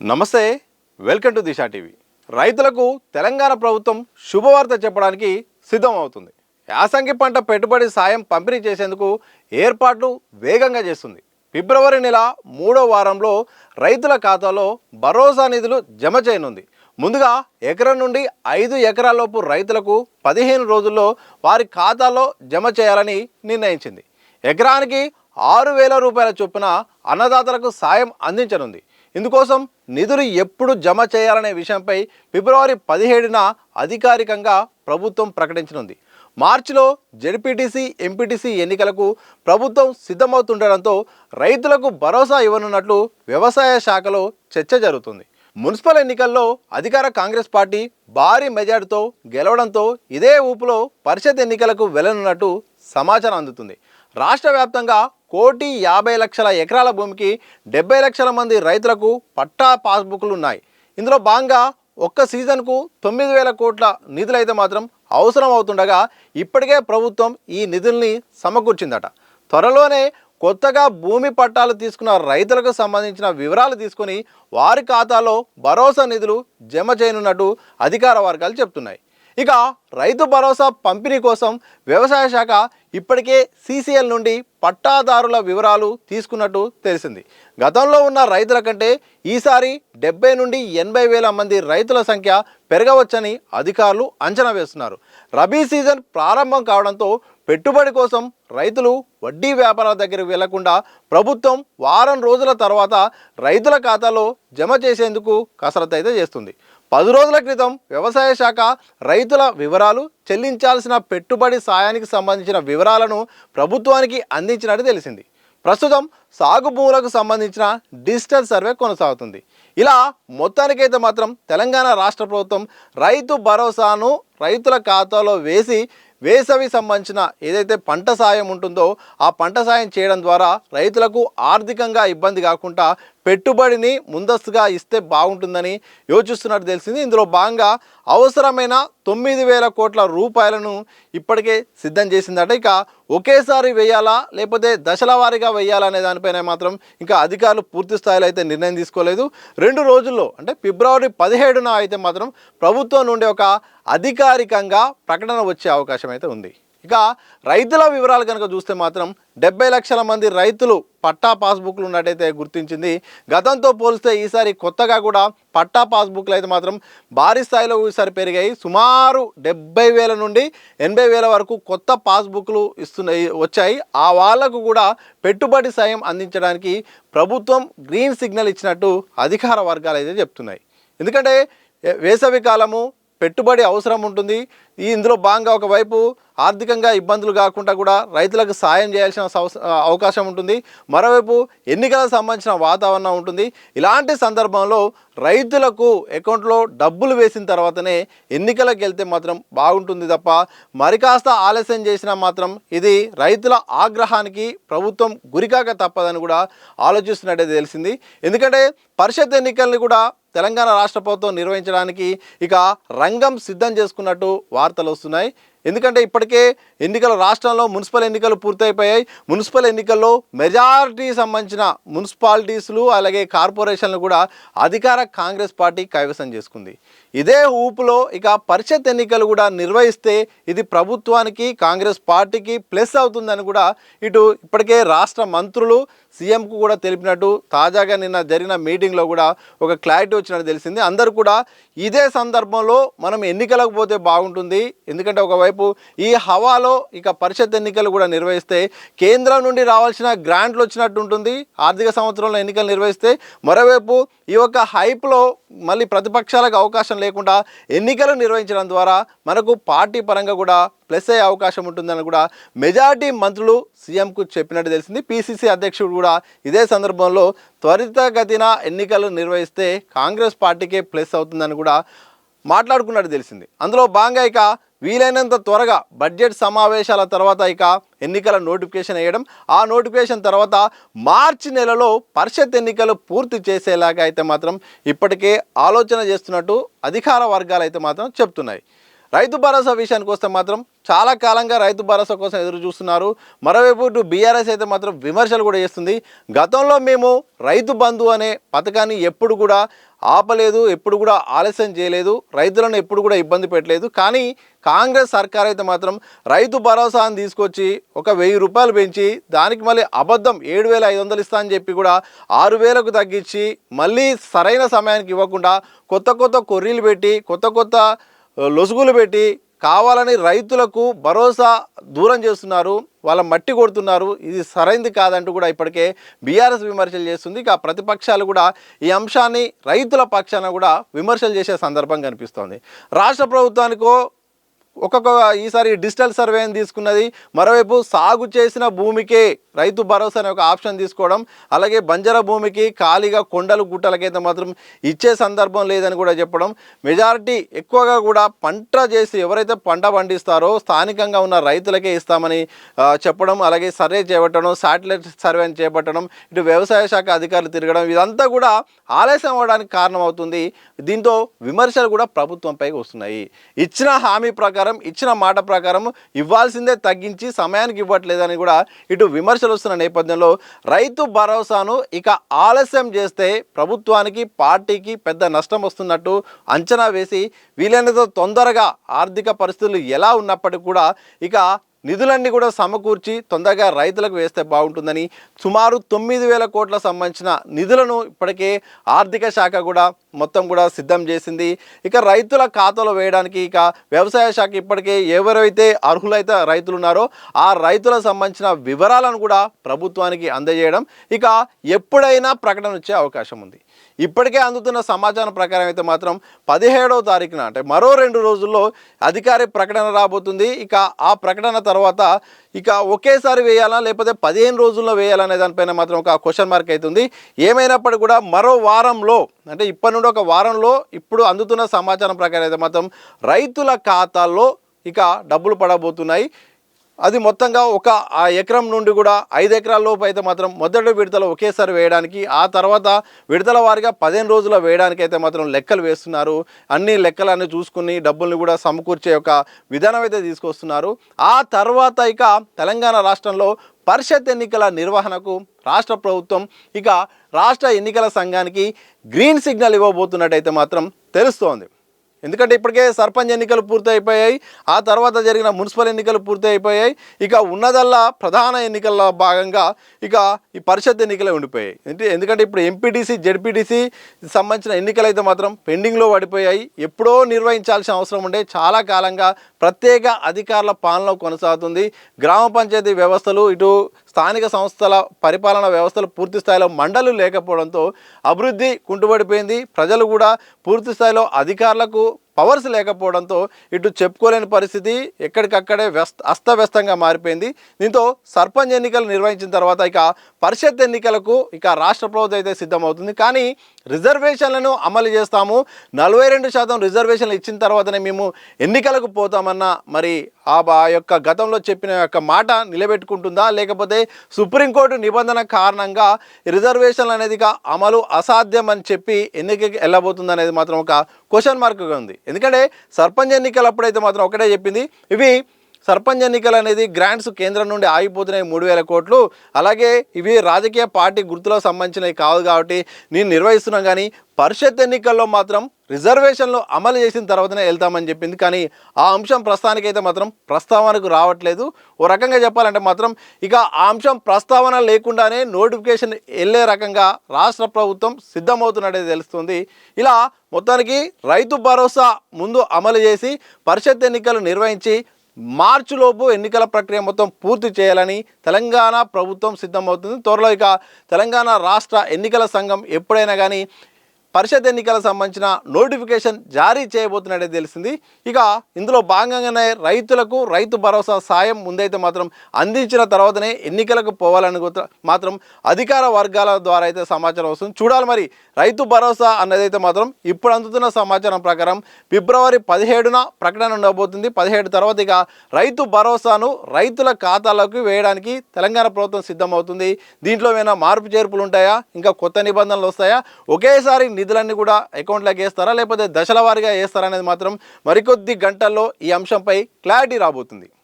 నమస్తే, welcome to Disha TV. రైతులకు తెలంగాణ ప్రభుత్వం శుభవార్త చెప్పడానికి సిద్ధం అవుతుంది. యాసంగి పంట పెట్టుబడి సాయం పంపిణీ చేసేందుకు ఏర్పాట్లు వేగంగా చేస్తుంది. ఫిబ్రవరి నెల 3వ వారంలో రైతుల ఖాతాలో భరోసా నిధులు జమ చేయనుంది. ముందుగా ఎకరం నుండి 5 ఎకరాలలోపు రైతులకు 15 రోజుల్లో వారి ఖాతాలో జమ చేయాలని నిర్ణయించింది. ఎకరానికి 6,000 రూపాయల చొప్పున అన్నదాతలకు సాయం అందించనుంది. ఇందుకోసం నిధులు ఎప్పుడు జమ చేయాలనే విషయంపై ఫిబ్రవరి 17న అధికారికంగా ప్రభుత్వం ప్రకటించనుంది. మార్చిలో జెడ్పీటీసీ, ఎంపీటీసీ ఎన్నికలకు ప్రభుత్వం సిద్ధమవుతుండడంతో రైతులకు భరోసా ఇవ్వనున్నట్లు వ్యవసాయ శాఖలో చర్చ జరుగుతుంది. మున్సిపల్ ఎన్నికల్లో అధికార కాంగ్రెస్ పార్టీ భారీ మెజార్టీతో గెలవడంతో ఇదే ఊపులో పరిషత్ ఎన్నికలకు వెళ్లనున్నట్టు సమాచారం అందుతుంది. రాష్ట్ర వ్యాప్తంగా 1,50,00,000 ఎకరాల భూమికి 70 లక్షల మంది రైతులకు పట్టా పాస్బుక్లు ఉన్నాయి. ఇందులో భాగంగా ఒక్క సీజన్కు 9,000 కోట్ల నిధులైతే మాత్రం అవసరం అవుతుండగా ఇప్పటికే ప్రభుత్వం ఈ నిధుల్ని సమకూర్చిందట. త్వరలోనే కొత్తగా భూమి పట్టాలు తీసుకున్న రైతులకు సంబంధించిన వివరాలు తీసుకొని వారి ఖాతాలో భరోసా నిధులు జమ చేయనున్నట్టు అధికార వర్గాలు చెప్తున్నాయి. ఇక రైతు భరోసా పంపిణీ కోసం వ్యవసాయ శాఖ ఇప్పటికే సీసీఎల్ నుండి పట్టాదారుల వివరాలు తీసుకున్నట్టు తెలిసింది. గతంలో ఉన్న రైతుల కంటే ఈసారి 70 నుండి 80 వేల మంది రైతుల సంఖ్య పెరగవచ్చని అధికారులు అంచనా వేస్తున్నారు. రబీ సీజన్ ప్రారంభం కావడంతో పెట్టుబడి కోసం రైతులు వడ్డీ వ్యాపారాల దగ్గరికి వెళ్లకుండా ప్రభుత్వం వారం రోజుల తర్వాత రైతుల ఖాతాలో జమ చేసేందుకు కసరత్తు అయితే చేస్తుంది. 10 రోజుల క్రితం వ్యవసాయ శాఖ రైతుల వివరాలు, చెల్లించాల్సిన పెట్టుబడి సాయానికి సంబంధించిన వివరాలను ప్రభుత్వానికి అందించినట్టు తెలిసింది. ప్రస్తుతం సాగు భూములకు సంబంధించిన డిజిటల్ సర్వే కొనసాగుతుంది. ఇలా మొత్తానికైతే మాత్రం తెలంగాణ రాష్ట్ర ప్రభుత్వం రైతు భరోసాను రైతుల ఖాతాలో వేసవి సంబంధించిన ఏదైతే పంట సాయం ఉంటుందో ఆ పంట సాయం చేయడం ద్వారా రైతులకు ఆర్థికంగా ఇబ్బంది కాకుండా పెట్టుబడిని ముందస్తుగా ఇస్తే బాగుంటుందని యోచిస్తున్నట్టు తెలిసింది. ఇందులో భాగంగా అవసరమైన 9,000 కోట్ల రూపాయలను ఇప్పటికే సిద్ధం చేసిందట. ఇక ఒకేసారి వేయాలా లేకపోతే దశల వారీగా వేయాలా అనే దానిపైన మాత్రం ఇంకా అధికారులు పూర్తి స్థాయిలో అయితే నిర్ణయం తీసుకోలేదు. 2 రోజుల్లో అంటే ఫిబ్రవరి 17న అయితే మాత్రం ప్రభుత్వం నుండి ఒక అధికారికంగా ప్రకటన వచ్చే అవకాశం అయితే ఉంది. ఇక రైతుల వివరాలు కనుక చూస్తే మాత్రం 70 లక్షల మంది రైతులు పట్టా పాస్బుక్లు ఉన్నట్టయితే గుర్తించింది. గతంతో పోలిస్తే ఈసారి కొత్తగా కూడా పట్టా పాస్బుక్లు అయితే మాత్రం భారీ స్థాయిలో ఈసారి పెరిగాయి. సుమారు 70,000 నుండి 80,000 వరకు కొత్త పాస్బుక్లు వచ్చాయి. ఆ వాళ్లకు కూడా పెట్టుబడి సాయం అందించడానికి ప్రభుత్వం గ్రీన్ సిగ్నల్ ఇచ్చినట్టు అధికార వర్గాలు అయితే చెప్తున్నాయి. ఎందుకంటే వేసవి కాలము, పెట్టుబడి అవసరం ఉంటుంది. ఇందులో భాగంగా ఒకవైపు ఆర్థికంగా ఇబ్బందులు కాకుండా కూడా రైతులకు సాయం చేయాల్సిన అవకాశం ఉంటుంది. మరోవైపు ఎన్నికలకు సంబంధించిన వాతావరణం ఉంటుంది. ఇలాంటి సందర్భంలో రైతులకు అకౌంట్లో డబ్బులు వేసిన తర్వాతనే ఎన్నికలకు వెళ్తే మాత్రం బాగుంటుంది తప్ప మరి కాస్త ఆలస్యం చేసినా మాత్రం ఇది రైతుల ఆగ్రహానికి ప్రభుత్వం గురికాక తప్పదని కూడా ఆలోచిస్తున్నట్టే తెలిసింది. ఎందుకంటే పరిషత్ ఎన్నికల్ని కూడా తెలంగాణ రాష్ట్ర ప్రభుత్వం నిర్వహించడానికి ఇక రంగం సిద్ధం చేసుకున్నట్టు వార్తలు వస్తున్నాయి. ఎందుకంటే ఇప్పటికే ఎన్నికల రాష్ట్రంలో మున్సిపల్ ఎన్నికలు పూర్తయిపోయాయి. మున్సిపల్ ఎన్నికల్లో మెజారిటీ సంబంధించిన మున్సిపాలిటీస్లు అలాగే కార్పొరేషన్లు కూడా అధికార కాంగ్రెస్ పార్టీ కైవసం చేసుకుంది. ఇదే ఊపులో ఇక పరిషత్ ఎన్నికలు కూడా నిర్వహిస్తే ఇది ప్రభుత్వానికి, కాంగ్రెస్ పార్టీకి ప్లస్ అవుతుందని కూడా ఇటు ఇప్పటికే రాష్ట్ర మంత్రులు సీఎంకు కూడా తెలిపినట్టు తాజాగా నిన్న జరిగిన మీటింగ్లో కూడా ఒక క్లారిటీ వచ్చినట్టు తెలిసింది. అందరూ కూడా ఇదే సందర్భంలో మనం ఎన్నికలకు పోతే బాగుంటుంది. ఎందుకంటే ఒకవైపు ఈ హవాలో ఇక పరిషత్ ఎన్నికలు కూడా నిర్వహిస్తే కేంద్రం నుండి రావాల్సిన గ్రాంట్లు వచ్చినట్టు ఉంటుంది. ఆర్థిక సంవత్సరంలో ఎన్నికలు నిర్వహిస్తే మరోవైపు ఈ యొక్క హైప్లో మళ్ళీ ప్రతిపక్షాలకు అవకాశం లేకుండా ఎన్నికలు నిర్వహించడం ద్వారా మనకు పార్టీ పరంగా కూడా ప్లస్ అయ్యే అవకాశం ఉంటుందని కూడా మెజారిటీ మంత్రులు సీఎంకు చెప్పినట్టు తెలిసింది. పీసీసీ అధ్యక్షుడు కూడా ఇదే సందర్భంలో త్వరితగతిన ఎన్నికలు నిర్వహిస్తే కాంగ్రెస్ పార్టీకే ప్లస్ అవుతుందని కూడా మాట్లాడుకున్నట్టు తెలిసింది. అందులో భాగంగా ఇక వీలైనంత త్వరగా బడ్జెట్ సమావేశాల తర్వాత ఇక ఎన్నికల నోటిఫికేషన్ వేయడం, ఆ నోటిఫికేషన్ తర్వాత మార్చి నెలలో పరిషత్ ఎన్నికలు పూర్తి చేసేలాగా అయితే మాత్రం ఇప్పటికే ఆలోచన చేస్తున్నట్టు అధికార వర్గాలు అయితే మాత్రం చెప్తున్నాయి. రైతు భరోసా విషయానికి వస్తే మాత్రం చాలా కాలంగా రైతు భరోసా కోసం ఎదురు చూస్తున్నారు. మరోవైపు ఇటు బీఆర్ఎస్ అయితే మాత్రం విమర్శలు కూడా చేస్తుంది. గతంలో మేము రైతు బంధు అనే పథకాన్ని ఎప్పుడు కూడా ఆపలేదు, ఎప్పుడు కూడా ఆలస్యం చేయలేదు, రైతులను ఎప్పుడు కూడా ఇబ్బంది పెట్టలేదు. కానీ కాంగ్రెస్ సర్కార్ అయితే మాత్రం రైతు భరోసాను తీసుకొచ్చి ఒక 1000 రూపాయలు పెంచి దానికి మళ్ళీ అబద్ధం 7500 ఇస్తా అని చెప్పి కూడా 6000కు తగ్గించి మళ్ళీ సరైన సమయానికి ఇవ్వకుండా కొత్త కొర్రీలు పెట్టి కొత్త లొసుగులు పెట్టి కావాలని రైతులకు భరోసా దూరం చేస్తున్నారు, వాళ్ళ మట్టి కొడుతున్నారు. ఇది సరైనది కాదంటూ కూడా ఇప్పటికే బీఆర్ఎస్ విమర్శలు చేస్తుంది. ఇక ప్రతిపక్షాలు కూడా ఈ అంశాన్ని రైతుల పక్షాన కూడా విమర్శలు చేసే సందర్భం కనిపిస్తోంది. రాష్ట్ర ప్రభుత్వానికో ఈసారి డిజిటల్ సర్వేని తీసుకున్నది, మరోవైపు సాగు చేసిన భూమికే రైతు భరోసా అనే ఒక ఆప్షన్ తీసుకోవడం, అలాగే బంజర భూమికి ఖాళీగా కొండలు గుట్టలకైతే మాత్రం ఇచ్చే సందర్భం లేదని కూడా చెప్పడం, మెజారిటీ ఎక్కువగా కూడా పంట చేసి ఎవరైతే పంట పండిస్తారో స్థానికంగా ఉన్న రైతులకే ఇస్తామని చెప్పడం, అలాగే సర్వే చేపట్టడం, శాటిలైట్ సర్వేని చేపట్టడం, ఇటు వ్యవసాయ శాఖ అధికారులు తిరగడం, ఇదంతా కూడా ఆలస్యం అవ్వడానికి కారణమవుతుంది. దీంతో విమర్శలు కూడా ప్రభుత్వంపై వస్తున్నాయి. ఇచ్చిన హామీ ప్రకారం, ఇచ్చిన మాట ప్రకారం ఇవ్వాల్సిందే తగ్గించి సమయానికి ఇవ్వట్లేదని కూడా ఇటు విమర్శలు వస్తున్న నేపథ్యంలో రైతు భరోసాను ఇక ఆలస్యం చేస్తే ప్రభుత్వానికి, పార్టీకి పెద్ద నష్టం వస్తున్నట్టు అంచనా వేసి వీలైనంత తొందరగా ఆర్థిక పరిస్థితులు ఎలా ఉన్నప్పటికీ కూడా ఇక నిధులన్నీ కూడా సమకూర్చి తొందరగా రైతులకు వేస్తే బాగుంటుందని సుమారు 9000 కోట్ల సంబంధించిన నిధులను ఇప్పటికే ఆర్థిక శాఖ కూడా మొత్తం కూడా సిద్ధం చేసింది. ఇక రైతుల ఖాతాలో వేయడానికి ఇక వ్యవసాయ శాఖ ఇప్పటికే ఎవరైతే అర్హులైతే రైతులు ఉన్నారో ఆ రైతులకు సంబంధించిన వివరాలను కూడా ప్రభుత్వానికి అందజేయడం, ఇక ఎప్పుడైనా ప్రకటన వచ్చే అవకాశం ఉంది. ఇప్పటికే అందుతున్న సమాచారం ప్రకారం అయితే మాత్రం 17వ తారీఖున అంటే మరో 2 రోజుల్లో అధికారిక ప్రకటన రాబోతుంది. ఇక ఆ ప్రకటన తర్వాత ఇక ఒకేసారి వేయాలా లేకపోతే 15 రోజుల్లో వేయాలనే దానిపైన మాత్రం ఒక క్వశ్చన్ మార్క్ అవుతుంది. ఏమైనప్పటికీ కూడా మరో వారంలో అంటే ఇప్పటి నుండి ఒక వారంలో ఇప్పుడు అందుతున్న సమాచారం ప్రకారం అయితే మాత్రం రైతుల ఖాతాల్లో ఇక డబ్బులు పడబోతున్నాయి. అది మొత్తంగా ఒక ఎకరం నుండి కూడా 5 ఎకరాల లోపు అయితే మాత్రం మొదటి విడతలో ఒకేసారి వేయడానికి, ఆ తర్వాత విడతల వారిగా 15 రోజుల వేయడానికి అయితే మాత్రం లెక్కలు వేస్తున్నారు. అన్ని లెక్కలన్నీ చూసుకుని డబ్బుల్ని కూడా సమకూర్చే ఒక విధానం అయితే తీసుకొస్తున్నారు. ఆ తర్వాత ఇక తెలంగాణ రాష్ట్రంలో పరిషత్ ఎన్నికల నిర్వహణకు రాష్ట్ర ప్రభుత్వం ఇక రాష్ట్ర ఎన్నికల సంఘానికి గ్రీన్ సిగ్నల్ ఇవ్వబోతున్నట్టయితే మాత్రం తెలుస్తోంది. ఎందుకంటే ఇప్పటికే సర్పంచ్ ఎన్నికలు పూర్తి అయిపోయాయి, ఆ తర్వాత జరిగిన మున్సిపల్ ఎన్నికలు పూర్తి అయిపోయాయి. ఇక ఉన్నదల్లా ప్రధాన ఎన్నికల్లో భాగంగా ఇక ఈ పరిషత్ ఎన్నికలే ఉండిపోయాయి. ఎందుకంటే ఇప్పుడు ఎంపీటీసీ, జెడ్పీటీసీ సంబంధించిన ఎన్నికలు అయితే మాత్రం పెండింగ్లో పడిపోయాయి. ఎప్పుడో నిర్వహించాల్సిన అవసరం ఉండే, చాలా కాలంగా ప్రత్యేక అధికారుల పాలన కొనసాగుతుంది. గ్రామ పంచాయతీ వ్యవస్థలు, ఇటు స్థానిక సంస్థల పరిపాలన వ్యవస్థలు పూర్తి స్థాయిలో మండలు లేకపోవడంతో అభివృద్ధి కుంటుపడిపోయింది. ప్రజలు కూడా పూర్తి స్థాయిలో అధికారులకు పవర్స్ లేకపోవడంతో ఇటు చెప్పుకోలేని పరిస్థితి, ఎక్కడికక్కడే అస్తవ్యస్తంగా మారిపోయింది. దీంతో సర్పంచ్ ఎన్నికలు నిర్వహించిన తర్వాత ఇక పరిషత్ ఎన్నికలకు ఇక రాష్ట్ర ప్రభుత్వం అయితే సిద్ధమవుతుంది. కానీ రిజర్వేషన్లను అమలు చేస్తాము, 42% రిజర్వేషన్లు ఇచ్చిన తర్వాతనే మేము ఎన్నికలకు పోతామన్న మరి ఆ యొక్క గతంలో చెప్పిన యొక్క మాట నిలబెట్టుకుంటుందా, లేకపోతే సుప్రీంకోర్టు నిబంధన కారణంగా రిజర్వేషన్లు అనేది అమలు అసాధ్యం అని చెప్పి ఎన్నికకి వెళ్ళబోతుంది అనేది మాత్రం ఒక క్వశ్చన్ మార్క్గా ఉంది. ఎందుకంటే సర్పంచ్ ఎన్నికలు అప్పుడైతే మాత్రం ఒకటే చెప్పింది, ఇవి సర్పంచ్ ఎన్నికలు అనేది గ్రాంట్స్ కేంద్రం నుండి ఆగిపోతున్నాయి 3000 కోట్లు, అలాగే ఇవి రాజకీయ పార్టీ గుర్తులకు సంబంధించినవి కాదు కాబట్టి నేను నిర్వహిస్తున్నాం, కానీ పరిషత్ ఎన్నికల్లో మాత్రం రిజర్వేషన్లు అమలు చేసిన తర్వాతనే వెళ్తామని చెప్పింది. కానీ ఆ అంశం ప్రస్తుతానికైతే మాత్రం ప్రస్తావనకు రావట్లేదు. ఓ రకంగా చెప్పాలంటే మాత్రం ఇక ఆ అంశం ప్రస్తావన లేకుండానే నోటిఫికేషన్ వెళ్ళే రకంగా రాష్ట్ర ప్రభుత్వం సిద్ధమవుతున్నట్టు తెలుస్తుంది. ఇలా మొత్తానికి రైతు భరోసా ముందు అమలు చేసి పరిషత్ ఎన్నికలు నిర్వహించి మార్చిలోపు ఎన్నికల ప్రక్రియ మొత్తం పూర్తి చేయాలని తెలంగాణ ప్రభుత్వం సిద్ధమవుతుంది. త్వరలో ఇక తెలంగాణ రాష్ట్ర ఎన్నికల సంఘం ఎప్పుడైనా కానీ పరిషత్ ఎన్నికలకు సంబంధించిన నోటిఫికేషన్ జారీ చేయబోతున్నట్టే తెలిసింది. ఇక ఇందులో భాగంగానే రైతులకు రైతు భరోసా సాయం ముందైతే మాత్రం అందించిన తర్వాతనే ఎన్నికలకు పోవాలని మాత్రం అధికార వర్గాల ద్వారా అయితే సమాచారం వస్తుంది. చూడాలి మరి రైతు భరోసా అన్నదైతే మాత్రం ఇప్పుడు అందుతున్న సమాచారం ప్రకారం ఫిబ్రవరి 17న ప్రకటన ఉండబోతుంది. 17 తర్వాత ఇక రైతు భరోసాను రైతుల ఖాతాలోకి వేయడానికి తెలంగాణ ప్రభుత్వం సిద్ధమవుతుంది. దీంట్లో ఏమైనా మార్పు చేర్పులు ఉంటాయా, ఇంకా కొత్త నిబంధనలు వస్తాయా, ఒకేసారి నిధులన్నీ కూడా అకౌంట్లోకి వేస్తారా లేకపోతే దశల వారీగా వేస్తారా అనేది మాత్రం మరికొద్ది గంటల్లో ఈ అంశంపై క్లారిటీ రాబోతుంది.